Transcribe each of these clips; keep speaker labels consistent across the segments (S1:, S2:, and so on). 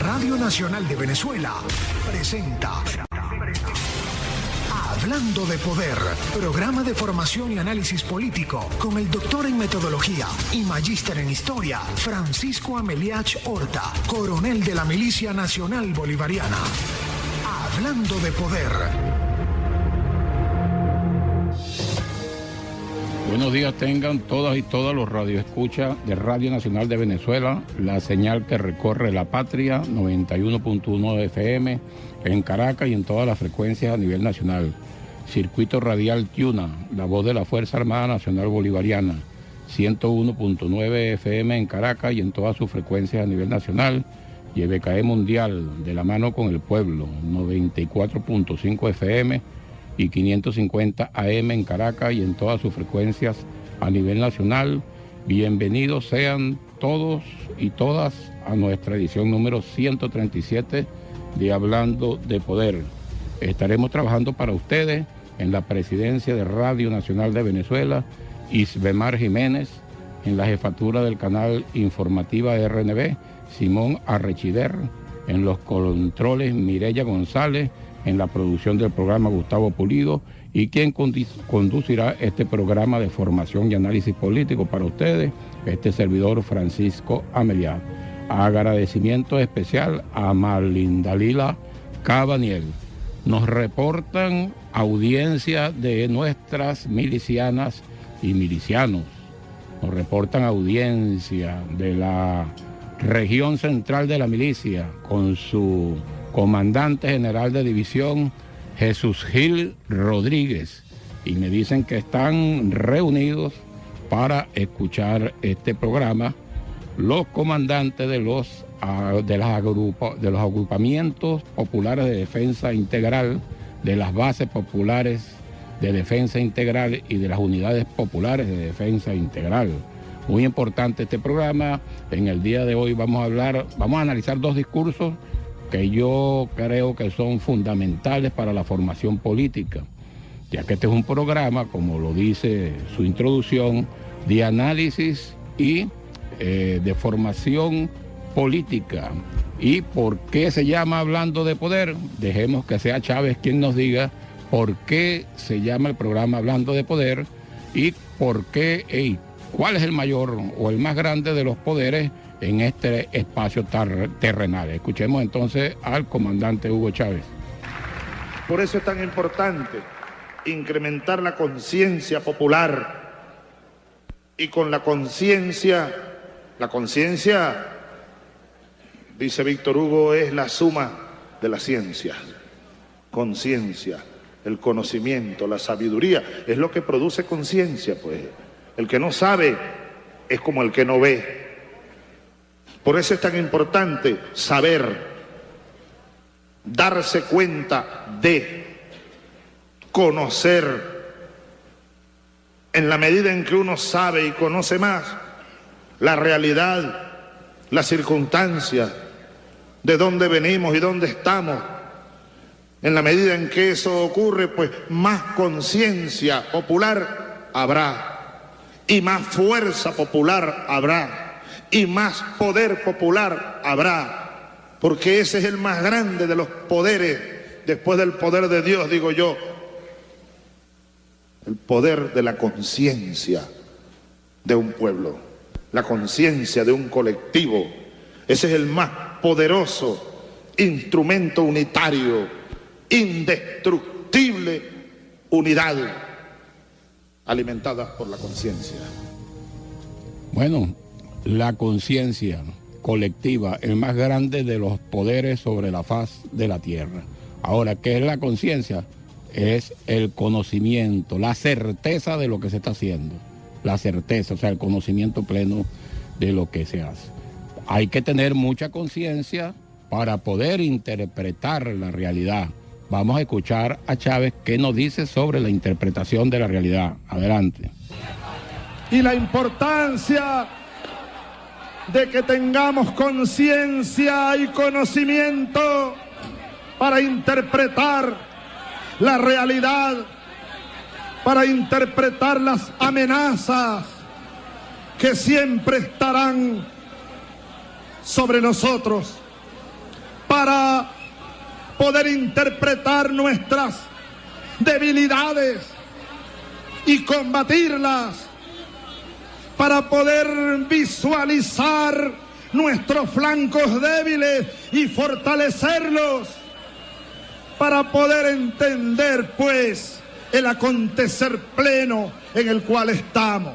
S1: Radio Nacional de Venezuela presenta Hablando de Poder, programa de formación y análisis político con el doctor en metodología y magíster en historia, Francisco Ameliach Horta, coronel de la Milicia Nacional Bolivariana. Hablando de Poder.
S2: Buenos días tengan todas y todos los radioescuchas de Radio Nacional de Venezuela, la señal que recorre la patria, 91.1 FM en Caracas y en todas las frecuencias a nivel nacional. Circuito Radial Tiuna, la voz de la Fuerza Armada Nacional Bolivariana, 101.9 FM en Caracas y en todas sus frecuencias a nivel nacional. Y EBKE Mundial, de la mano con el pueblo, 94.5 FM y 550 AM en Caracas y en todas sus frecuencias a nivel nacional. Bienvenidos sean todos y todas a nuestra edición número 137 de Hablando de Poder. Estaremos trabajando para ustedes en la presidencia de Radio Nacional de Venezuela, Isbemar Jiménez, en la jefatura del canal informativa RNB, Simón Arrechider, en los controles Mireya González, en la producción del programa Gustavo Pulido, y quien conducirá este programa de formación y análisis político para ustedes, este servidor Francisco Ameliach. Agradecimiento especial a Marlindalila Cabaniel. Nos reportan audiencia de nuestras milicianas y milicianos. Nos reportan audiencia de la región central de la milicia con su comandante general de división, Jesús Gil Rodríguez. Y me dicen que están reunidos para escuchar este programa los comandantes de los agrupamientos populares de defensa integral, de las bases populares de defensa integral y de las unidades populares de defensa integral. Muy importante este programa. En el día de hoy vamos a analizar dos discursos que yo creo que son fundamentales para la formación política, ya que este es un programa, como lo dice su introducción, de análisis y de formación política. ¿Y por qué se llama Hablando de Poder? Dejemos que sea Chávez quien nos diga por qué se llama el programa Hablando de Poder y por qué, cuál es el mayor o el más grande de los poderes en este espacio terrenal. Escuchemos entonces al comandante Hugo Chávez.
S3: Por eso es tan importante incrementar la conciencia popular, y con la conciencia, dice Víctor Hugo, es la suma de las ciencias. Conciencia, el conocimiento, la sabiduría, es lo que produce conciencia, pues. El que no sabe es como el que no ve. Por eso es tan importante saber, darse cuenta de, conocer. En la medida en que uno sabe y conoce más la realidad, las circunstancias, de dónde venimos y dónde estamos, en la medida en que eso ocurre, pues más conciencia popular habrá, y más fuerza popular habrá, y más poder popular habrá, porque ese es el más grande de los poderes, después del poder de Dios, digo yo, el poder de la conciencia de un pueblo, la conciencia de un colectivo. Ese es el más poderoso instrumento unitario, indestructible unidad alimentada por la conciencia.
S2: Bueno, la conciencia colectiva, el más grande de los poderes sobre la faz de la tierra. Ahora, ¿qué es la conciencia? Es el conocimiento, la certeza de lo que se está haciendo. La certeza, o sea, el conocimiento pleno de lo que se hace. Hay que tener mucha conciencia para poder interpretar la realidad. Vamos a escuchar a Chávez qué nos dice sobre la interpretación de la realidad. Adelante.
S4: Y la importancia de que tengamos conciencia y conocimiento para interpretar la realidad, para interpretar las amenazas que siempre estarán sobre nosotros. poder interpretar nuestras debilidades y combatirlas, para poder visualizar nuestros flancos débiles y fortalecerlos, para poder entender, pues, el acontecer pleno en el cual estamos.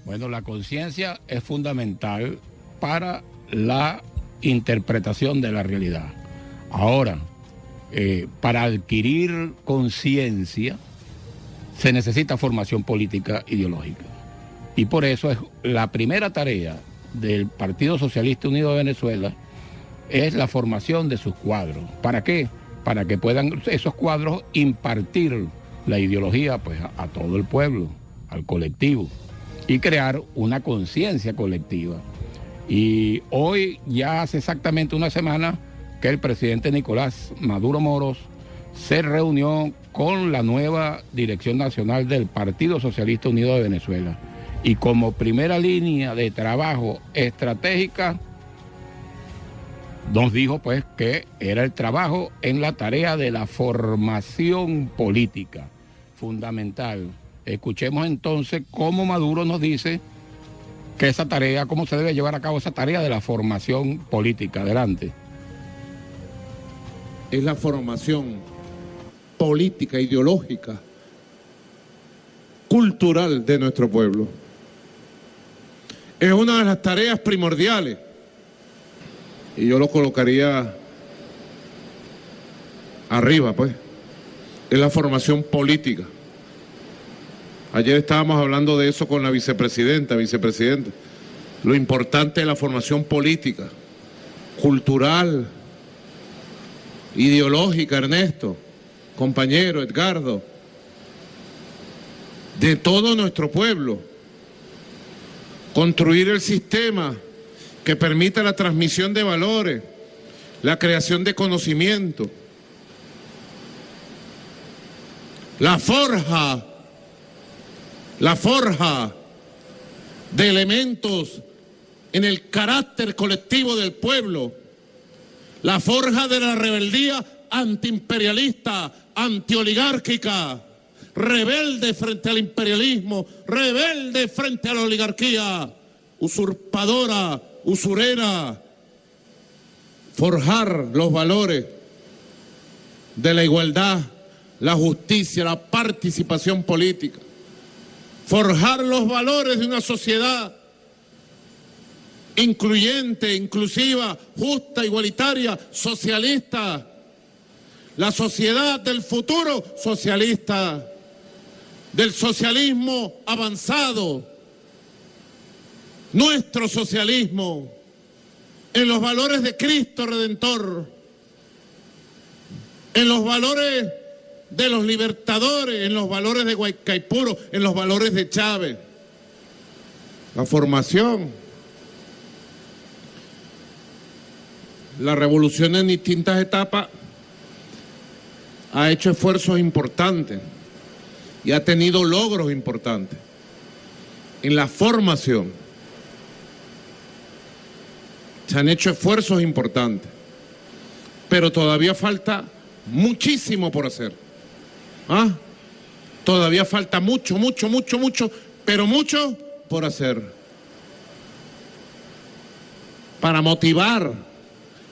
S2: Bueno, la conciencia es fundamental para la interpretación de la realidad. Ahora, para adquirir conciencia se necesita formación política ideológica. Y por eso es la primera tarea del Partido Socialista Unido de Venezuela es la formación de sus cuadros. ¿Para qué? Para que puedan esos cuadros impartir la ideología, pues, a todo el pueblo, al colectivo, y crear una conciencia colectiva. Y hoy ya hace exactamente una semana que el presidente Nicolás Maduro Moros se reunió con la nueva dirección nacional del Partido Socialista Unido de Venezuela. Y como primera línea de trabajo estratégica, nos dijo, pues, que era el trabajo en la tarea de la formación política, fundamental. Escuchemos entonces cómo Maduro nos dice que esa tarea, cómo se debe llevar a cabo esa tarea de la formación política. Adelante.
S5: Es la formación política, ideológica, cultural de nuestro pueblo. Es una de las tareas primordiales, y yo lo colocaría arriba, pues, es la formación política. Ayer estábamos hablando de eso con la vicepresidenta, lo importante es la formación política, cultural, ideológica, Ernesto, compañero, Edgardo, de todo nuestro pueblo. Construir el sistema que permita la transmisión de valores, la creación de conocimiento, la forja de elementos en el carácter colectivo del pueblo, la forja de la rebeldía antiimperialista, antioligárquica, rebelde frente al imperialismo, rebelde frente a la oligarquía, usurpadora, usurera, forjar los valores de la igualdad, la justicia, la participación política, forjar los valores de una sociedad incluyente, inclusiva, justa, igualitaria, socialista, la sociedad del futuro socialista, del socialismo avanzado, nuestro socialismo, en los valores de Cristo Redentor, en los valores de los libertadores, en los valores de Guaycaipuro, en los valores de Chávez. La formación, la revolución en distintas etapas ha hecho esfuerzos importantes y ha tenido logros importantes en la formación. Se han hecho esfuerzos importantes, pero todavía falta muchísimo por hacer. Todavía falta mucho, pero mucho por hacer. Para motivar,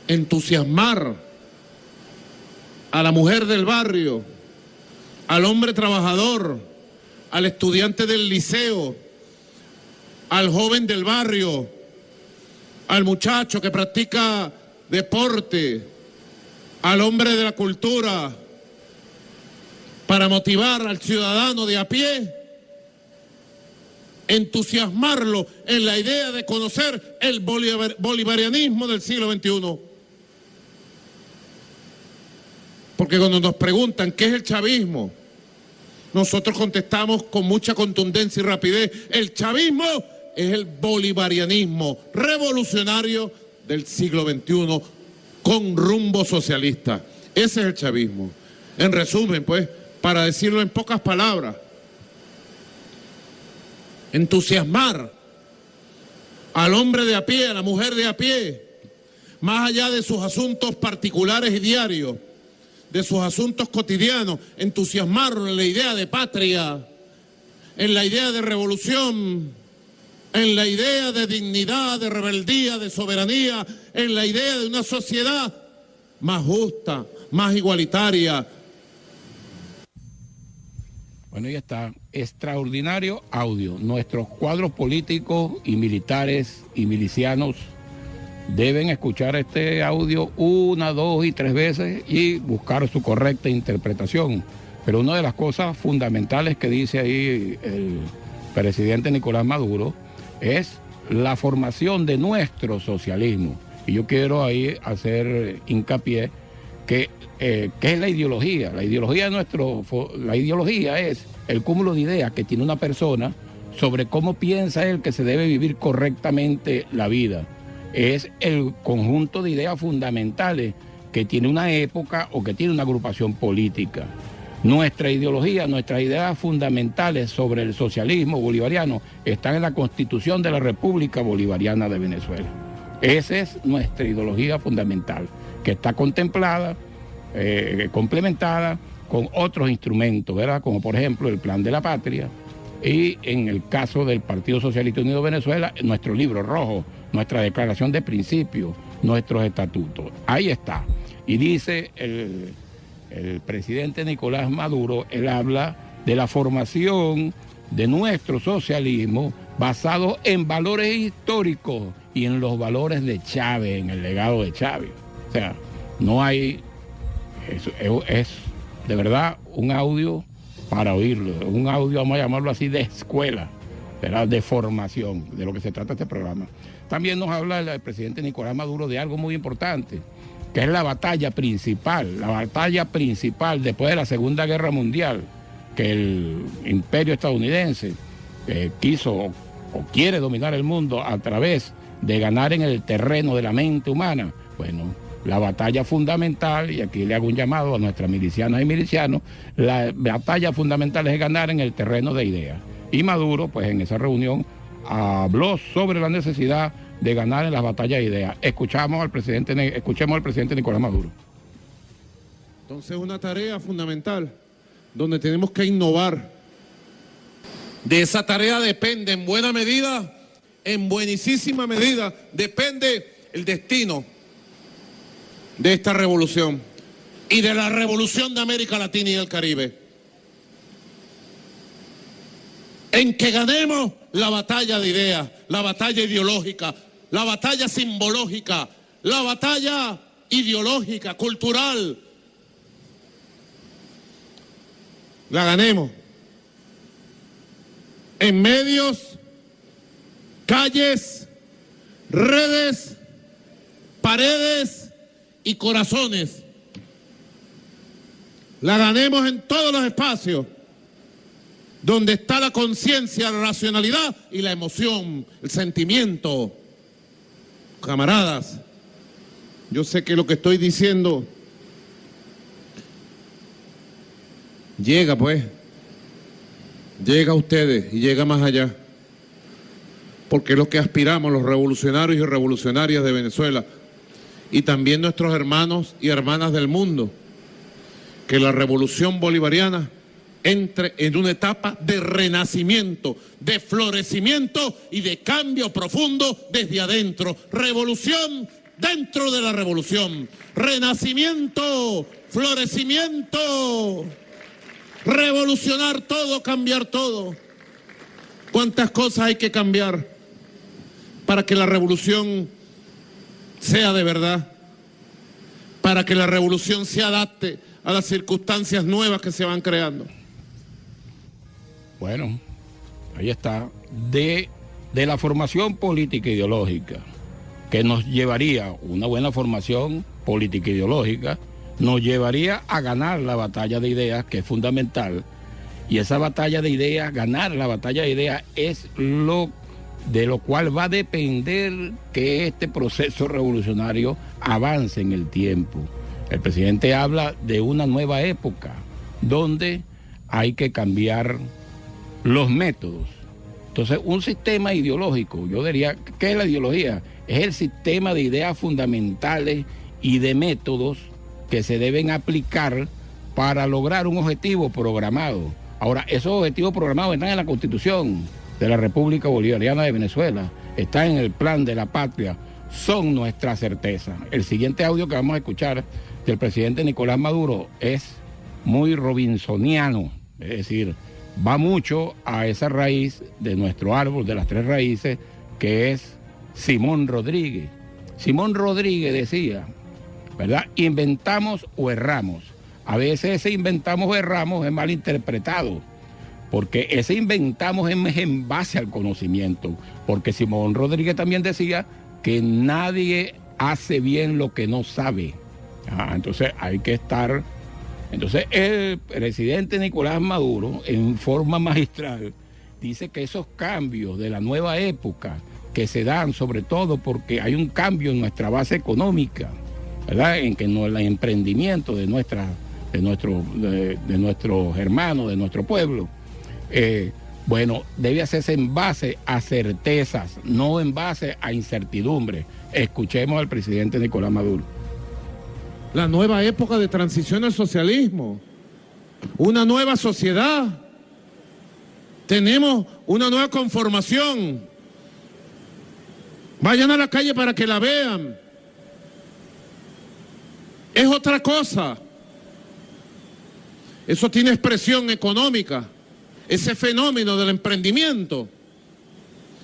S5: entusiasmar a la mujer del barrio, al hombre trabajador, al estudiante del liceo, al joven del barrio, al muchacho que practica deporte, al hombre de la cultura, para motivar al ciudadano de a pie, entusiasmarlo en la idea de conocer el bolivarianismo del siglo XXI. Porque cuando nos preguntan qué es el chavismo, nosotros contestamos con mucha contundencia y rapidez: el chavismo es el bolivarianismo revolucionario del siglo XXI con rumbo socialista. Ese es el chavismo. En resumen, pues, para decirlo en pocas palabras, entusiasmar al hombre de a pie, a la mujer de a pie, más allá de sus asuntos particulares y diarios, de sus asuntos cotidianos, entusiasmarnos en la idea de patria, en la idea de revolución, en la idea de dignidad, de rebeldía, de soberanía, en la idea de una sociedad más justa, más igualitaria.
S2: Bueno, ya está. Extraordinario audio. Nuestros cuadros políticos y militares y milicianos deben escuchar este audio 1, 2 y 3 veces y buscar su correcta interpretación. Pero una de las cosas fundamentales que dice ahí el presidente Nicolás Maduro es la formación de nuestro socialismo. Y yo quiero ahí hacer hincapié que es la ideología. La ideología es el cúmulo de ideas que tiene una persona sobre cómo piensa él que se debe vivir correctamente la vida. Es el conjunto de ideas fundamentales que tiene una época o que tiene una agrupación política. Nuestra ideología, nuestras ideas fundamentales sobre el socialismo bolivariano están en la Constitución de la República Bolivariana de Venezuela. Esa es nuestra ideología fundamental, que está contemplada, complementada con otros instrumentos, ¿verdad? Como por ejemplo el Plan de la Patria y en el caso del Partido Socialista Unido de Venezuela, nuestro libro rojo, nuestra declaración de principios, nuestros estatutos. Ahí está. Y dice el presidente Nicolás Maduro, él habla de la formación de nuestro socialismo basado en valores históricos y en los valores de Chávez, en el legado de Chávez. O sea, no hay... Es de verdad un audio para oírlo, un audio, vamos a llamarlo así, de escuela, ¿verdad? De formación, de lo que se trata este programa. También nos habla el presidente Nicolás Maduro de algo muy importante, que es la batalla principal después de la Segunda Guerra Mundial, que el imperio estadounidense quiso o quiere dominar el mundo a través de ganar en el terreno de la mente humana. Bueno, la batalla fundamental, y aquí le hago un llamado a nuestras milicianas y milicianos, la batalla fundamental es ganar en el terreno de ideas. Y Maduro, pues en esa reunión, habló sobre la necesidad de ganar en las batallas de ideas. Escuchemos al presidente Nicolás Maduro.
S5: Entonces, una tarea fundamental donde tenemos que innovar. De esa tarea depende en buena medida, en buenísima medida, depende el destino de esta revolución y de la revolución de América Latina y el Caribe. En que ganemos la batalla de ideas, la batalla ideológica, la batalla simbológica, la batalla ideológica, cultural. La ganemos en medios, calles, redes, paredes y corazones. La ganemos en todos los espacios donde está la conciencia, la racionalidad y la emoción, el sentimiento. Camaradas, yo sé que lo que estoy diciendo llega, pues, llega a ustedes y llega más allá, porque es lo que aspiramos los revolucionarios y revolucionarias de Venezuela y también nuestros hermanos y hermanas del mundo, que la revolución bolivariana entre en una etapa de renacimiento, de florecimiento y de cambio profundo desde adentro. Revolución dentro de la revolución. Renacimiento, florecimiento. Revolucionar todo, cambiar todo. ¿Cuántas cosas hay que cambiar para que la revolución sea de verdad? Para que la revolución se adapte a las circunstancias nuevas que se van creando.
S2: Bueno, ahí está, de la formación política ideológica, que nos llevaría, una buena formación política ideológica, nos llevaría a ganar la batalla de ideas, que es fundamental, y esa batalla de ideas, ganar la batalla de ideas, es de lo cual va a depender que este proceso revolucionario avance en el tiempo. El presidente habla de una nueva época, donde hay que cambiar los métodos. Entonces, un sistema ideológico, yo diría, ¿qué es la ideología? es el sistema de ideas fundamentales y de métodos que se deben aplicar para lograr un objetivo programado. Ahora, esos objetivos programados están en la Constitución de la República Bolivariana de Venezuela, están en el Plan de la Patria, son nuestra certeza. El siguiente audio que vamos a escuchar del presidente Nicolás Maduro es muy robinsoniano, es decir, va mucho a esa raíz de nuestro árbol de las tres raíces, que es Simón Rodríguez. Simón Rodríguez decía, ¿verdad? Inventamos o erramos. A veces ese inventamos o erramos es mal interpretado, porque ese inventamos es en base al conocimiento, porque Simón Rodríguez también decía que nadie hace bien lo que no sabe. Entonces hay que estar... Entonces el presidente Nicolás Maduro, en forma magistral, dice que esos cambios de la nueva época que se dan, sobre todo porque hay un cambio en nuestra base económica, ¿verdad? En que el emprendimiento de nuestros hermanos, de nuestro pueblo, bueno, debe hacerse en base a certezas, no en base a incertidumbre. Escuchemos al presidente Nicolás Maduro.
S5: La nueva época de transición al socialismo, una nueva sociedad, tenemos una nueva conformación. Vayan a la calle para que la vean. Es otra cosa. Eso tiene expresión económica, ese fenómeno del emprendimiento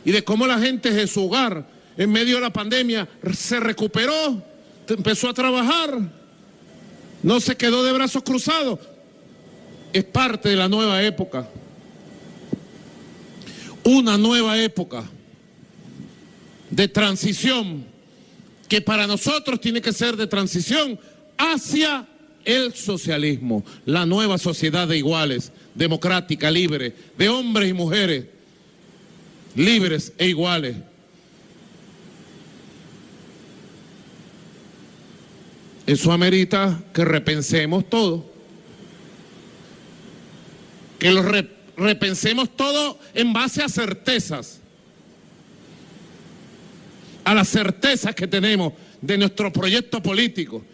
S5: y de cómo la gente de su hogar en medio de la pandemia se recuperó, empezó a trabajar, no se quedó de brazos cruzados. Es parte de la nueva época. Una nueva época de transición que para nosotros tiene que ser de transición hacia el socialismo, la nueva sociedad de iguales, democrática, libre, de hombres y mujeres, libres e iguales. Eso amerita que repensemos todo, que lo repensemos todo en base a certezas, a las certezas que tenemos de nuestro proyecto político,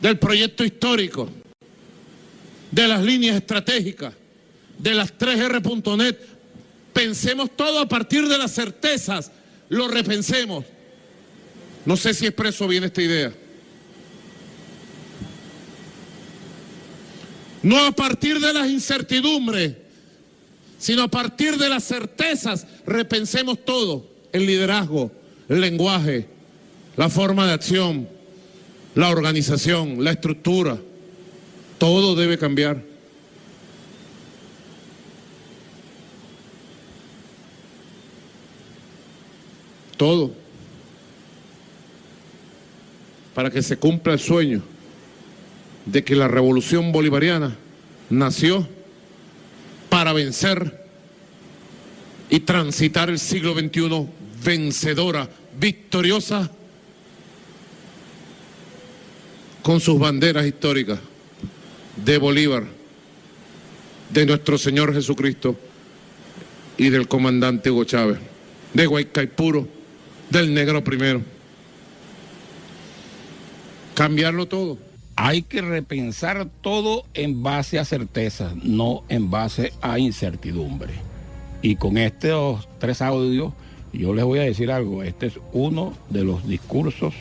S5: del proyecto histórico, de las líneas estratégicas, de las 3R.net. Pensemos todo a partir de las certezas, lo repensemos. No sé si expreso bien esta idea. No a partir de las incertidumbres, sino a partir de las certezas, repensemos todo, el liderazgo, el lenguaje, la forma de acción, la organización, la estructura, todo debe cambiar. Todo. Para que se cumpla el sueño de que la revolución bolivariana nació para vencer y transitar el siglo XXI vencedora, victoriosa, con sus banderas históricas de Bolívar, de nuestro Señor Jesucristo y del comandante Hugo Chávez, de Guaycaipuro, del Negro Primero. Cambiarlo todo.
S2: Hay que repensar todo en base a certezas, no en base a incertidumbre. Y con estos 3 audios, yo les voy a decir algo. Este es uno de los discursos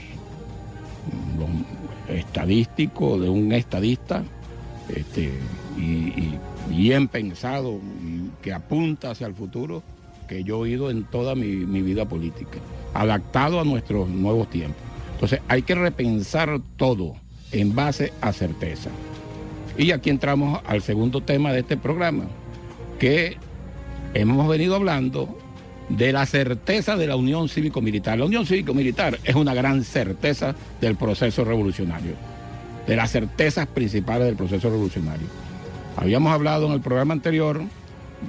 S2: estadísticos de un estadista, y bien pensado, y que apunta hacia el futuro, que yo he oído en toda mi vida política, adaptado a nuestros nuevos tiempos. Entonces hay que repensar todo en base a certeza. Y aquí entramos al segundo tema de este programa, que hemos venido hablando de la certeza de la Unión Cívico-Militar. La Unión Cívico-Militar es una gran certeza del proceso revolucionario, de las certezas principales del proceso revolucionario. Habíamos hablado en el programa anterior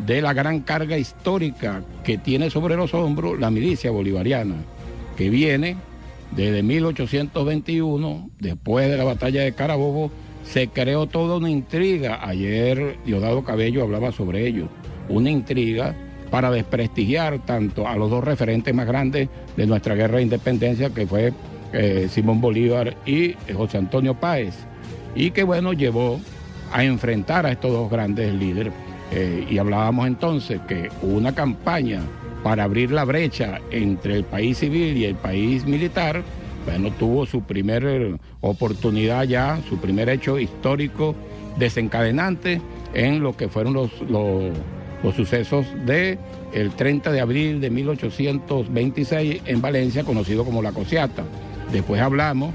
S2: de la gran carga histórica que tiene sobre los hombros la milicia bolivariana, que viene desde 1821, después de la batalla de Carabobo. Se creó toda una intriga. Ayer Diosdado Cabello hablaba sobre ello. Una intriga para desprestigiar tanto a los dos referentes más grandes de nuestra guerra de independencia, que fue Simón Bolívar y José Antonio Páez, y que bueno, llevó a enfrentar a estos dos grandes líderes. Y hablábamos entonces que una campaña para abrir la brecha entre el país civil y el país militar, bueno, tuvo su primera oportunidad ya, su primer hecho histórico desencadenante en lo que fueron los sucesos del 30 de abril de 1826 en Valencia, conocido como la Cociata. Después hablamos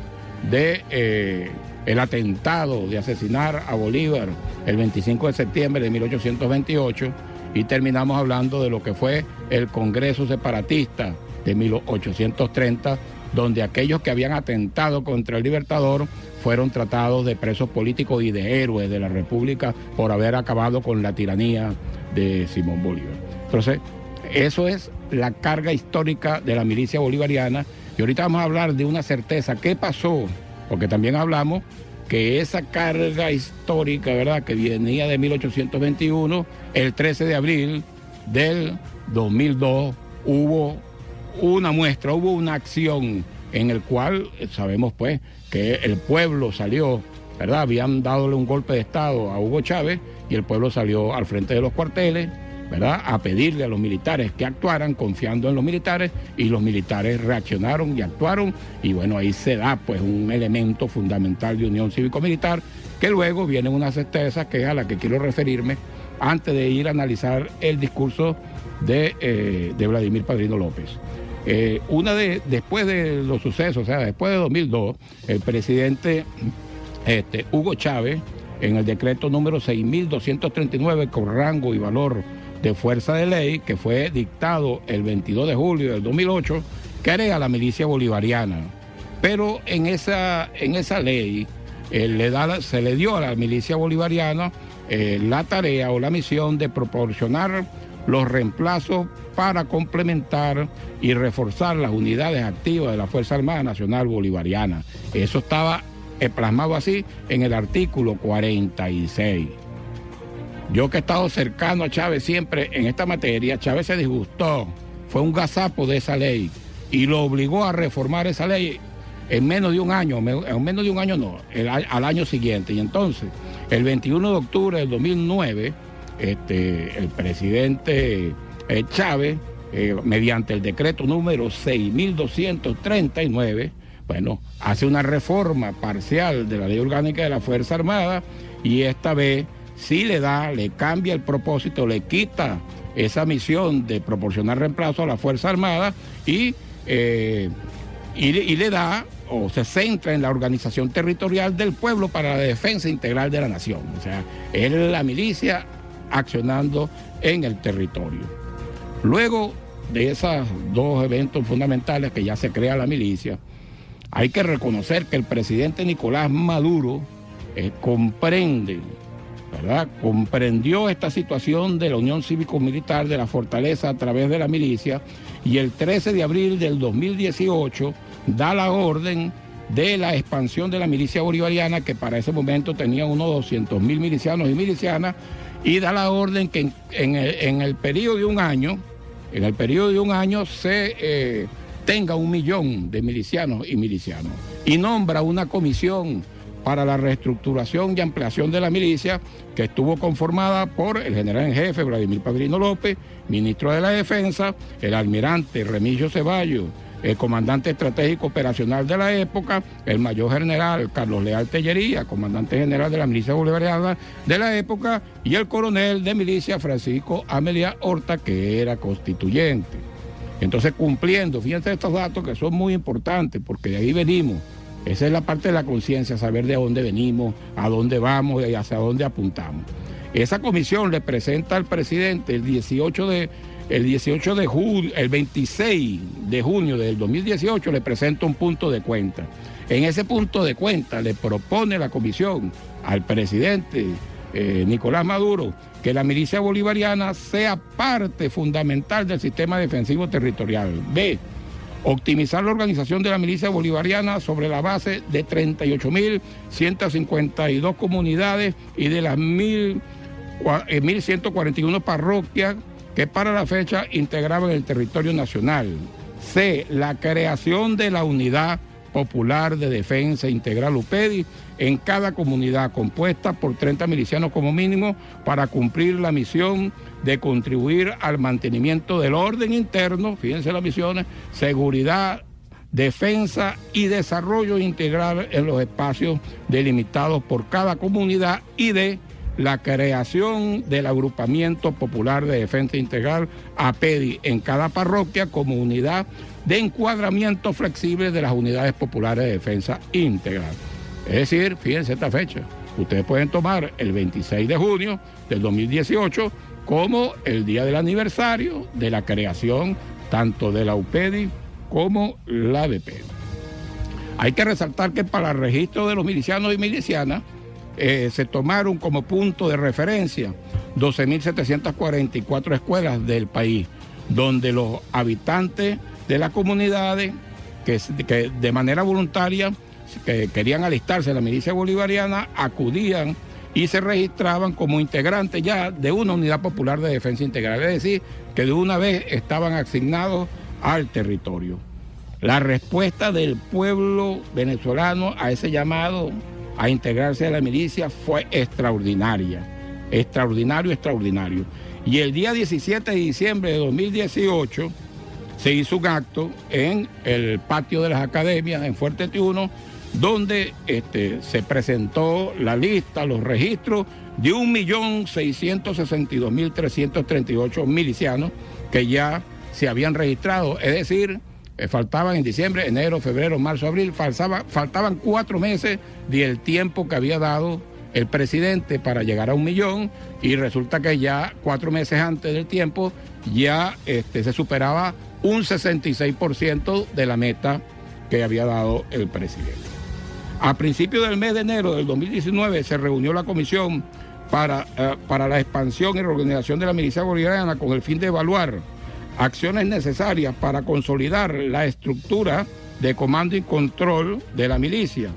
S2: de el atentado de asesinar a Bolívar el 25 de septiembre de 1828 y terminamos hablando de lo que fue el Congreso Separatista de 1830, donde aquellos que habían atentado contra el Libertador fueron tratados de presos políticos y de héroes de la República por haber acabado con la tiranía de Simón Bolívar. Entonces, eso es la carga histórica de la milicia bolivariana. Y ahorita vamos a hablar de una certeza. ¿Qué pasó? Porque también hablamos que esa carga histórica, ¿verdad?, que venía de 1821, el 13 de abril del 2002 hubo una muestra, hubo una acción en el cual sabemos pues que el pueblo salió, ¿verdad? Habían dadole un golpe de Estado a Hugo Chávez y el pueblo salió al frente de los cuarteles, ¿verdad?, a pedirle a los militares que actuaran confiando en los militares, y los militares reaccionaron y actuaron, y bueno, ahí se da pues un elemento fundamental de unión cívico-militar, que luego vienen unas certezas que es a la que quiero referirme antes de ir a analizar el discurso de Vladimir Padrino López. Después de los sucesos, o sea, después de 2002, el presidente Hugo Chávez, en el decreto número 6.239, con rango y valor de fuerza de ley, que fue dictado el 22 de julio del 2008, crea la milicia bolivariana. Pero en esa ley se le dio a la milicia bolivariana la tarea o la misión de proporcionar los reemplazos para complementar y reforzar las unidades activas de la Fuerza Armada Nacional Bolivariana. Eso estaba plasmado así en el artículo 46. Yo que he estado cercano a Chávez siempre en esta materia, Chávez se disgustó, fue un gazapo de esa ley y lo obligó a reformar esa ley en menos de un año, al año siguiente. Y entonces, el 21 de octubre del 2009, el presidente Chávez, mediante el decreto número 6.239, bueno, hace una reforma parcial de la Ley Orgánica de la Fuerza Armada, y esta vez sí le cambia el propósito, le quita esa misión de proporcionar reemplazo a la Fuerza Armada y le da, o se centra en la organización territorial del pueblo para la defensa integral de la nación. O sea, es la milicia accionando en el territorio. Luego de esos dos eventos fundamentales que ya se crea la milicia, hay que reconocer que el presidente Nicolás Maduro comprendió esta situación de la unión cívico-militar de la fortaleza a través de la milicia, y el 13 de abril del 2018 da la orden de la expansión de la milicia bolivariana, que para ese momento tenía unos 200.000 milicianos y milicianas, y da la orden que en el periodo de un año, se tenga 1 millón de milicianos y milicianos, y nombra una comisión para la reestructuración y ampliación de la milicia, que estuvo conformada por el general en jefe Vladimir Padrino López, ministro de la Defensa, el almirante Remigio Ceballos, el comandante estratégico operacional de la época, el mayor general Carlos Leal Tellería, comandante general de la milicia bolivariana de la época, y el coronel de milicia Francisco Amelia Horta, que era constituyente. Entonces, cumpliendo, fíjense estos datos que son muy importantes, porque de ahí venimos. Esa es la parte de la conciencia, saber de dónde venimos, a dónde vamos y hacia dónde apuntamos. Esa comisión le presenta al presidente el 26 de junio del 2018, le presenta un punto de cuenta. En ese punto de cuenta le propone la comisión al presidente Nicolás Maduro que la milicia bolivariana sea parte fundamental del sistema defensivo territorial. B, optimizar la organización de la milicia bolivariana sobre la base de 38.152 comunidades y de las 1.141 parroquias que para la fecha integraban el territorio nacional. C, la creación de la Unidad Popular de Defensa Integral UPEDI en cada comunidad, compuesta por 30 milicianos como mínimo, para cumplir la misión de contribuir al mantenimiento del orden interno, fíjense las misiones, seguridad, defensa y desarrollo integral en los espacios delimitados por cada comunidad, y de la creación del Agrupamiento Popular de Defensa Integral, APEDI, en cada parroquia como unidad de encuadramiento flexible de las unidades populares de defensa integral. Es decir, fíjense esta fecha, ustedes pueden tomar el 26 de junio del 2018 como el día del aniversario de la creación tanto de la UPEDI como la ABP. Hay que resaltar que para el registro de los milicianos y milicianas se tomaron como punto de referencia 12.744 escuelas del país, donde los habitantes de las comunidades que de manera voluntaria que querían alistarse en la milicia bolivariana acudían y se registraban como integrantes ya de una unidad popular de defensa integral, es decir, que de una vez estaban asignados al territorio. La respuesta del pueblo venezolano a ese llamado a integrarse a la milicia fue extraordinaria, extraordinario. Y el día 17 de diciembre de 2018 se hizo un acto en el patio de las academias en Fuerte Tiuno, donde se presentó la lista, los registros de 1.662.338 milicianos que ya se habían registrado, es decir, faltaban en diciembre, enero, febrero, marzo, abril, faltaban 4 meses del tiempo que había dado el presidente para llegar a 1 millón, y resulta que ya 4 meses antes del tiempo ya se superaba un 66% de la meta que había dado el presidente. A principios del mes de enero del 2019 se reunió la comisión para la expansión y reorganización de la milicia bolivariana con el fin de evaluar acciones necesarias para consolidar la estructura de comando y control de la milicia,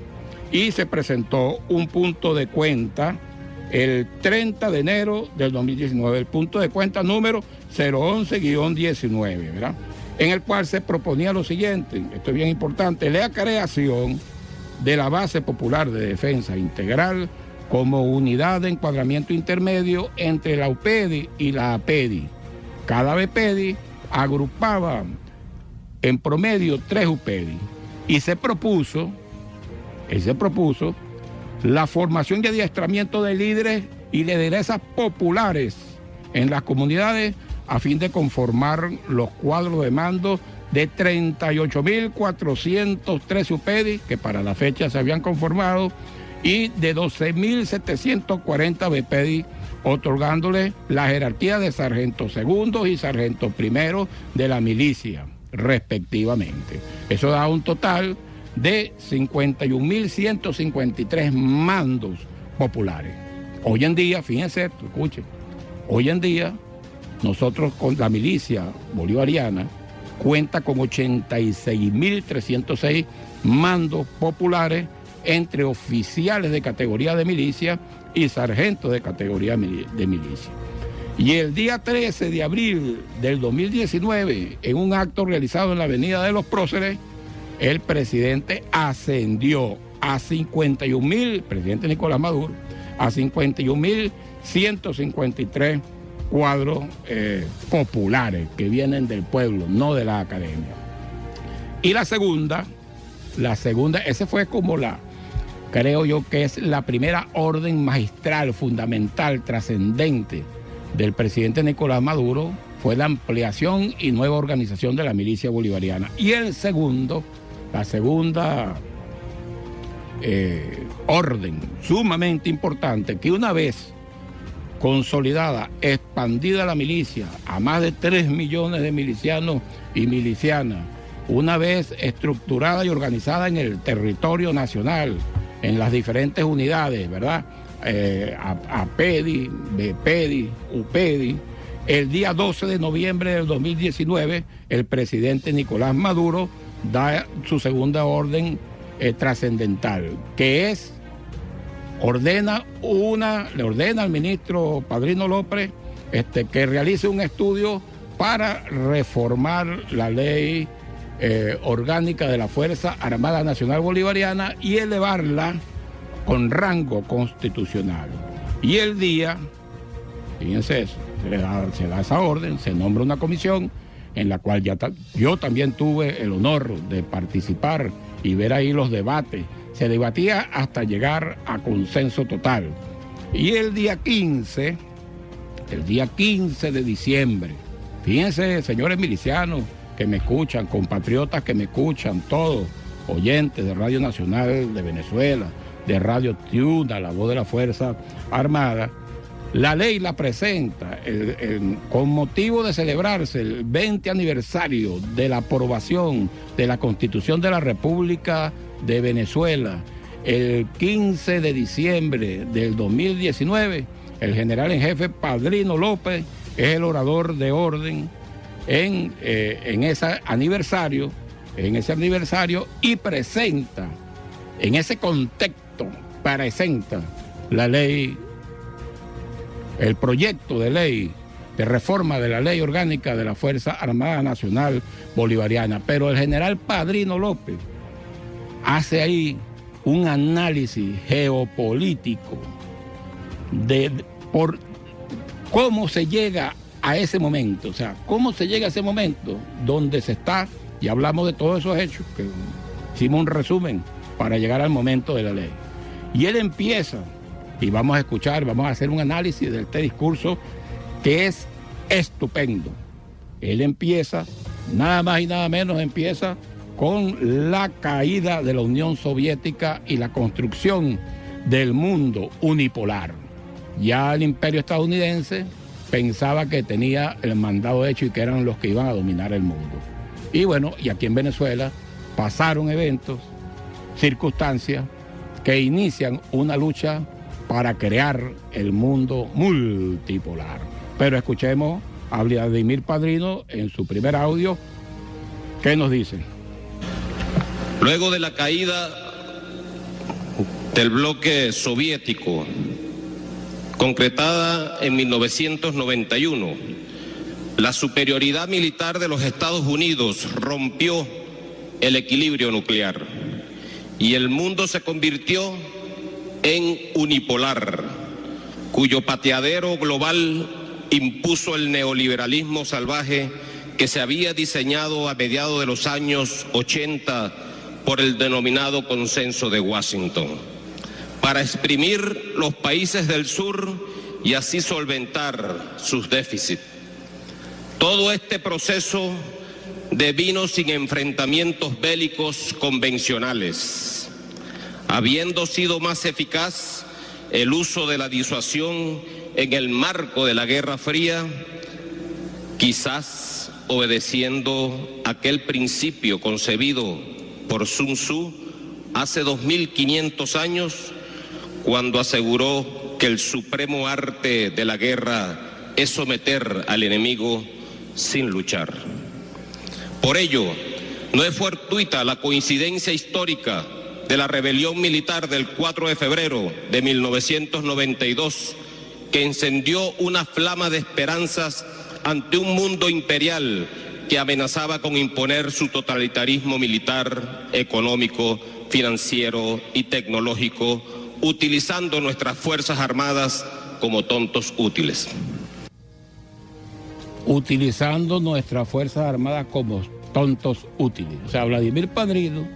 S2: y se presentó un punto de cuenta el 30 de enero del 2019, el punto de cuenta número 011-19, ¿verdad? En el cual se proponía lo siguiente, esto es bien importante, la creación de la Base Popular de Defensa Integral como unidad de encuadramiento intermedio entre la UPEDI y la APEDI. Cada APEDI agrupaba en promedio 3 UPEDI, y se propuso la formación y adiestramiento de líderes y lideresas populares en las comunidades a fin de conformar los cuadros de mando de 38.413 UPEDI, que para la fecha se habían conformado, y de 12.740 BPEDI, otorgándole la jerarquía de sargento segundo y sargento primero de la milicia, respectivamente. Eso da un total de 51.153 mandos populares. Hoy en día, fíjense esto, escuchen, hoy en día nosotros con la milicia bolivariana cuenta con 86.306 mandos populares entre oficiales de categoría de milicia y sargentos de categoría de milicia. Y el día 13 de abril del 2019, en un acto realizado en la Avenida de los Próceres, el presidente ascendió a 51.000, presidente Nicolás Maduro, a 51.153 cuadros populares que vienen del pueblo, no de la academia. Y la segunda, esa fue como creo yo que es la primera orden magistral, fundamental, trascendente del presidente Nicolás Maduro, fue la ampliación y nueva organización de la milicia bolivariana. Y la segunda orden sumamente importante, que una vez consolidada, expandida la milicia a más de 3 millones de milicianos y milicianas, una vez estructurada y organizada en el territorio nacional, en las diferentes unidades, ¿verdad? APEDI, BPEDI, UPEDI. El día 12 de noviembre del 2019, el presidente Nicolás Maduro da su segunda orden trascendental, que es, le ordena al ministro Padrino López que realice un estudio para reformar la ley orgánica de la Fuerza Armada Nacional Bolivariana y elevarla con rango constitucional. Y el día, fíjense eso, se da esa orden, se nombra una comisión en la cual yo también tuve el honor de participar y ver ahí los debates. Se debatía hasta llegar a consenso total. Y el día 15 de diciembre, fíjense, señores milicianos que me escuchan, compatriotas que me escuchan, todos, oyentes de Radio Nacional de Venezuela, de Radio Tiuna, la voz de la Fuerza Armada, la ley la presenta con motivo de celebrarse el 20 aniversario de la aprobación de la Constitución de la República de Venezuela. El 15 de diciembre del 2019, el general en jefe Padrino López es el orador de orden en ese aniversario y presenta, en ese contexto, presenta la ley, el proyecto de ley de reforma de la ley orgánica de la Fuerza Armada Nacional Bolivariana. Pero el general Padrino López hace ahí un análisis geopolítico por cómo se llega a ese momento, o sea, cómo se llega a ese momento donde se está, y hablamos de todos esos hechos, que hicimos un resumen para llegar al momento de la ley. Y él empieza, y vamos a escuchar, vamos a hacer un análisis de este discurso que es estupendo. Él empieza, nada más y nada menos, empieza con la caída de la Unión Soviética y la construcción del mundo unipolar. Ya el imperio estadounidense pensaba que tenía el mandado hecho y que eran los que iban a dominar el mundo. Y bueno, y aquí en Venezuela pasaron eventos, circunstancias que inician una lucha para crear el mundo multipolar. Pero escuchemos a Vladimir Padrino en su primer audio. ¿Qué nos dice?
S6: Luego de la caída del bloque soviético, concretada en 1991, la superioridad militar de los Estados Unidos rompió el equilibrio nuclear y el mundo se convirtió en unipolar, cuyo pateadero global impuso el neoliberalismo salvaje que se había diseñado a mediados de los años 80 por el denominado Consenso de Washington, para exprimir los países del sur y así solventar sus déficits. Todo este proceso devino sin enfrentamientos bélicos convencionales, habiendo sido más eficaz el uso de la disuasión en el marco de la Guerra Fría, quizás obedeciendo aquel principio concebido por Sun Tzu hace 2500 años, cuando aseguró que el supremo arte de la guerra es someter al enemigo sin luchar. Por ello, no es fortuita la coincidencia histórica de la rebelión militar del 4 de febrero de 1992, que encendió una flama de esperanzas ante un mundo imperial que amenazaba con imponer su totalitarismo militar, económico, financiero y tecnológico, utilizando nuestras Fuerzas Armadas como tontos útiles.
S2: Utilizando nuestras Fuerzas Armadas como tontos útiles. O sea, Vladimir Padrino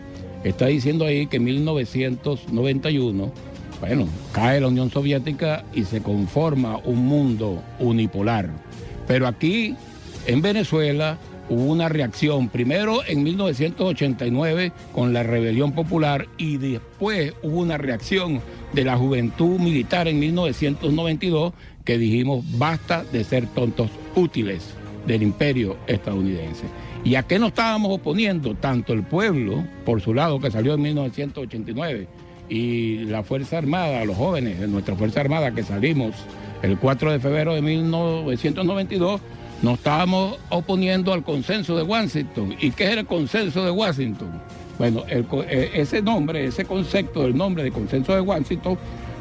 S2: está diciendo ahí que en 1991, bueno, cae la Unión Soviética y se conforma un mundo unipolar. Pero aquí, en Venezuela, hubo una reacción, primero en 1989 con la rebelión popular y después hubo una reacción de la juventud militar en 1992 que dijimos basta de ser tontos útiles del imperio estadounidense. ¿Y a qué nos estábamos oponiendo? Tanto el pueblo, por su lado, que salió en 1989, y la Fuerza Armada, los jóvenes de nuestra Fuerza Armada que salimos el 4 de febrero de 1992, nos estábamos oponiendo al Consenso de Washington. ¿Y qué era el Consenso de Washington? Bueno, ese nombre, ese concepto del nombre de Consenso de Washington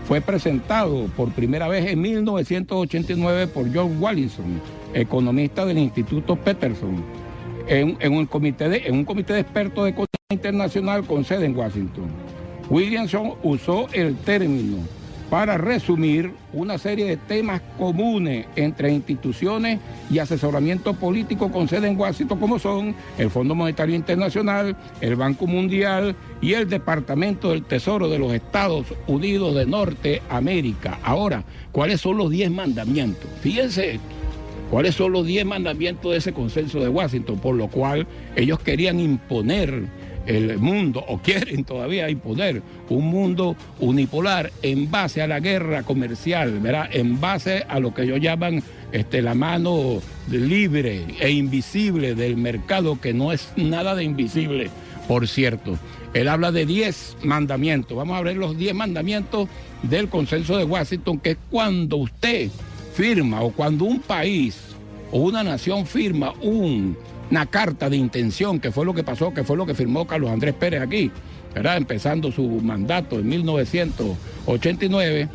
S2: fue presentado por primera vez en 1989 por John Wallinson, economista del Instituto Peterson, en un comité de expertos de economía internacional con sede en Washington. Williamson usó el término para resumir una serie de temas comunes entre instituciones y asesoramiento político con sede en Washington, como son el Fondo Monetario Internacional, el Banco Mundial y el Departamento del Tesoro de los Estados Unidos de Norteamérica. Ahora, ¿cuáles son los 10 mandamientos? Fíjense esto. ¿Cuáles son los 10 mandamientos de ese consenso de Washington? Por lo cual ellos querían imponer el mundo, o quieren todavía imponer un mundo unipolar en base a la guerra comercial, ¿verdad? En base a lo que ellos llaman la mano libre e invisible del mercado, que no es nada de invisible, por cierto. Él habla de 10 mandamientos. Vamos a ver los 10 mandamientos del consenso de Washington, que es cuando usted firma, o cuando un país o una nación firma una carta de intención, que fue lo que pasó, que fue lo que firmó Carlos Andrés Pérez aquí, ¿verdad? Empezando su mandato en 1989,